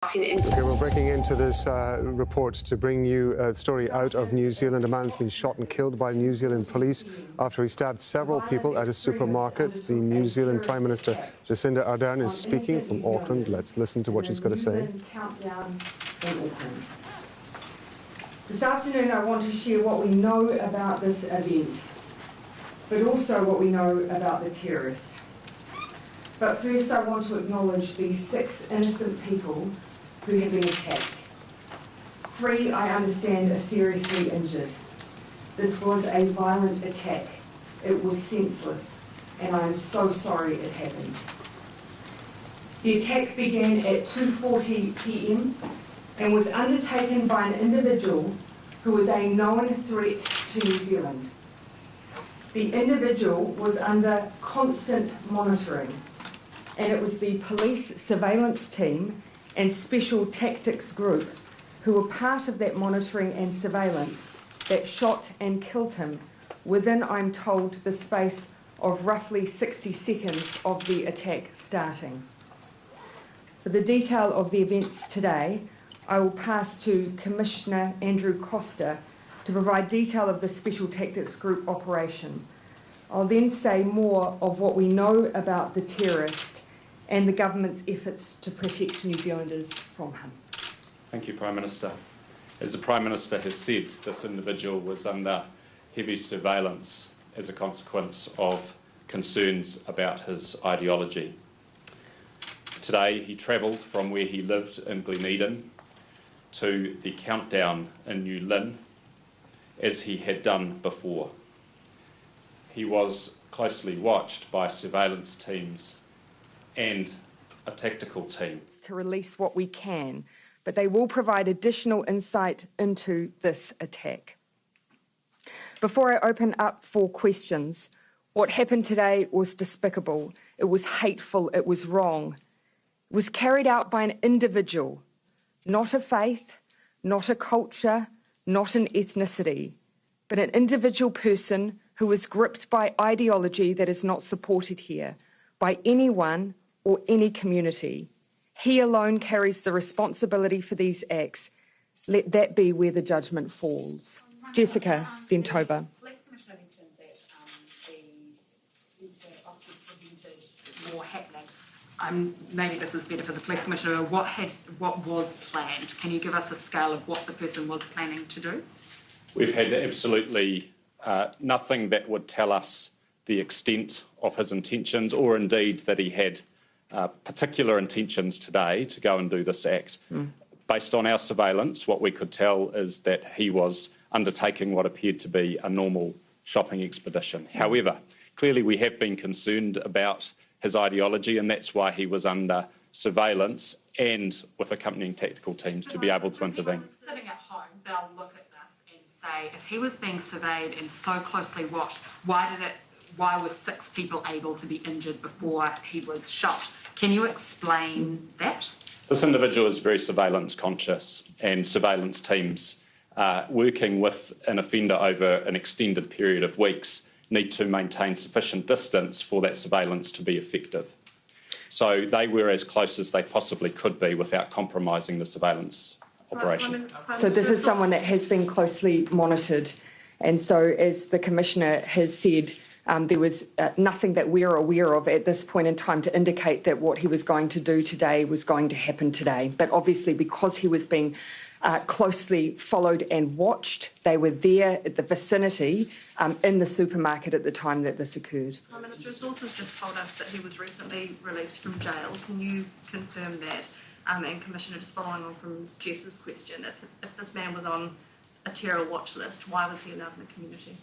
Okay, we're breaking into this report to bring you a story out of New Zealand. A man has been shot and killed by New Zealand police after he stabbed several people at a supermarket. The New Zealand Prime Minister, Jacinda Ardern, is speaking from Auckland. Let's listen to what she's got to say. This afternoon I want to share what we know about this event, but also what we know about the terrorist. But first I want to acknowledge these 6 innocent people who have been attacked. 3, I understand, are seriously injured. This was a violent attack. It was senseless, and I am so sorry it happened. The attack began at 2:40 p.m. and was undertaken by an individual who was a known threat to New Zealand. The individual was under constant monitoring, and it was the police surveillance team and special tactics group who were part of that monitoring and surveillance that shot and killed him within, I'm told, the space of roughly 60 seconds of the attack starting. For the detail of the events today, I will pass to Commissioner Andrew Costa to provide detail of the special tactics group operation. I'll then say more of what we know about the terrorist and the government's efforts to protect New Zealanders from him. Thank you, Prime Minister. As the Prime Minister has said, this individual was under heavy surveillance as a consequence of concerns about his ideology. Today, he travelled from where he lived in Gleneden to the Countdown in New Lynn, as he had done before. He was closely watched by surveillance teams and a tactical team. To release what we can, but they will provide additional insight into this attack. Before I open up for questions, what happened today was despicable, it was hateful, it was wrong. It was carried out by an individual, not a faith, not a culture, not an ethnicity, but an individual person who was gripped by ideology that is not supported here by anyone or any community. He alone carries the responsibility for these acts. Let that be where the judgment falls. Jessica, then Toba. The Commissioner mentioned that the officers prevented more happening. Maybe this is better for the Police Commissioner. What was planned? Can you give us a scale of what the person was planning to do? We've had absolutely nothing that would tell us the extent of his intentions, or indeed that he had particular intentions today to go and do this act. Based on our surveillance, what we could tell is that he was undertaking what appeared to be a normal shopping expedition. However, clearly we have been concerned about his ideology, and that's why he was under surveillance and with accompanying tactical teams to be able to intervene. Sitting at home, they'll look at this and say, if he was being surveyed and so closely watched, why were 6 people able to be injured before he was shot? Can you explain that? This individual is very surveillance conscious, and surveillance teams working with an offender over an extended period of weeks need to maintain sufficient distance for that surveillance to be effective. So they were as close as they possibly could be without compromising the surveillance operation. So this is someone that has been closely monitored, and so as the Commissioner has said, there was nothing that we're aware of at this point in time to indicate that what he was going to do today was going to happen today. But obviously, because he was being closely followed and watched, they were there at the vicinity in the supermarket at the time that this occurred. Prime Minister, sources just told us that he was recently released from jail. Can you confirm that? And Commissioner, just following on from Jess's question, if this man was on a terror watch list, why was he allowed in the community?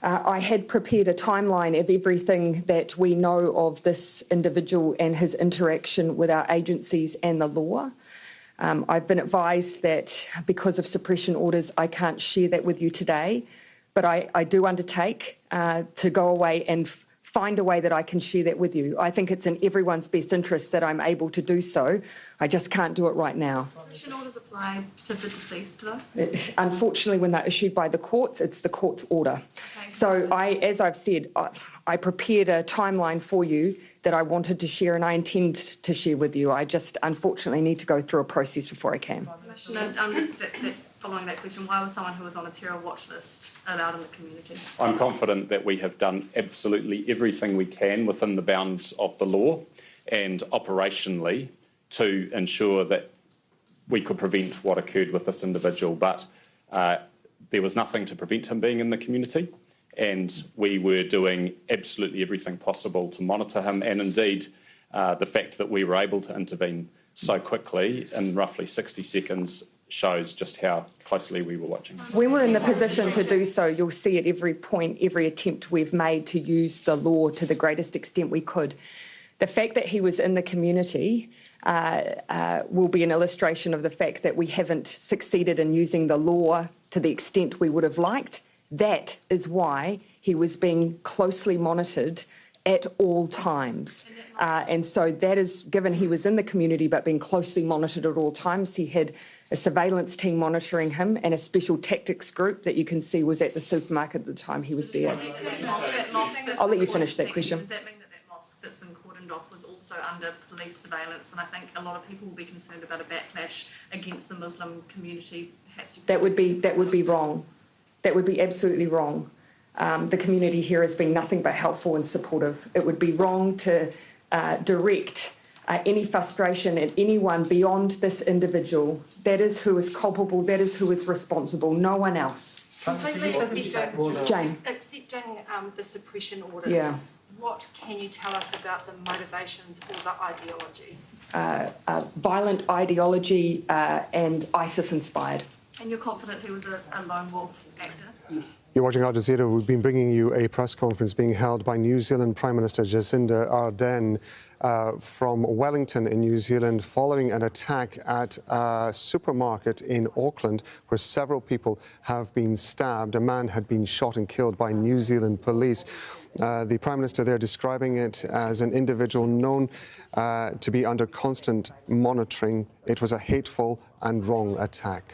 I had prepared a timeline of everything that we know of this individual and his interaction with our agencies and the law. I've been advised that because of suppression orders, I can't share that with you today, but I do undertake to go away and find a way that I can share that with you. I think it's in everyone's best interest that I'm able to do so. I just can't do it right now. Suppression orders apply to the deceased, though? Unfortunately, when they're issued by the courts, it's the court's order. Okay. So as I've said, I prepared a timeline for you that I wanted to share and I intend to share with you. I just unfortunately need to go through a process before I can. Commissioner, following that question, why was someone who was on a terror watch list allowed in the community? I'm confident that we have done absolutely everything we can within the bounds of the law and operationally to ensure that we could prevent what occurred with this individual, but there was nothing to prevent him being in the community, and we were doing absolutely everything possible to monitor him, and indeed the fact that we were able to intervene so quickly in roughly 60 seconds shows just how closely we were watching. When we're in the position to do so, you'll see at every point, every attempt we've made to use the law to the greatest extent we could. The fact that he was in the community will be an illustration of the fact that we haven't succeeded in using the law to the extent we would have liked. That is why he was being closely monitored at all times. And so that is, given he was in the community but being closely monitored at all times, he had a surveillance team monitoring him and a special tactics group that you can see was at the supermarket at the time he was there. I'll let you finish that question. Does that mean that mosque that's been cordoned off was also under police surveillance? And I think a lot of people will be concerned about a backlash against the Muslim community. Perhaps that would be wrong. That would be absolutely wrong. The community here has been nothing but helpful and supportive. It would be wrong to direct any frustration at anyone beyond this individual. That is who is culpable, that is who is responsible, no one else. Jane. Accepting the suppression orders, what can you tell us about the motivations or the ideology? Violent ideology and ISIS-inspired. And you're confident he was a lone wolf actor? Yes. You're watching Al Jazeera. We've been bringing you a press conference being held by New Zealand Prime Minister Jacinda Ardern from Wellington in New Zealand following an attack at a supermarket in Auckland where several people have been stabbed. A man had been shot and killed by New Zealand police. The Prime Minister there describing it as an individual known to be under constant monitoring. It was a hateful and wrong attack.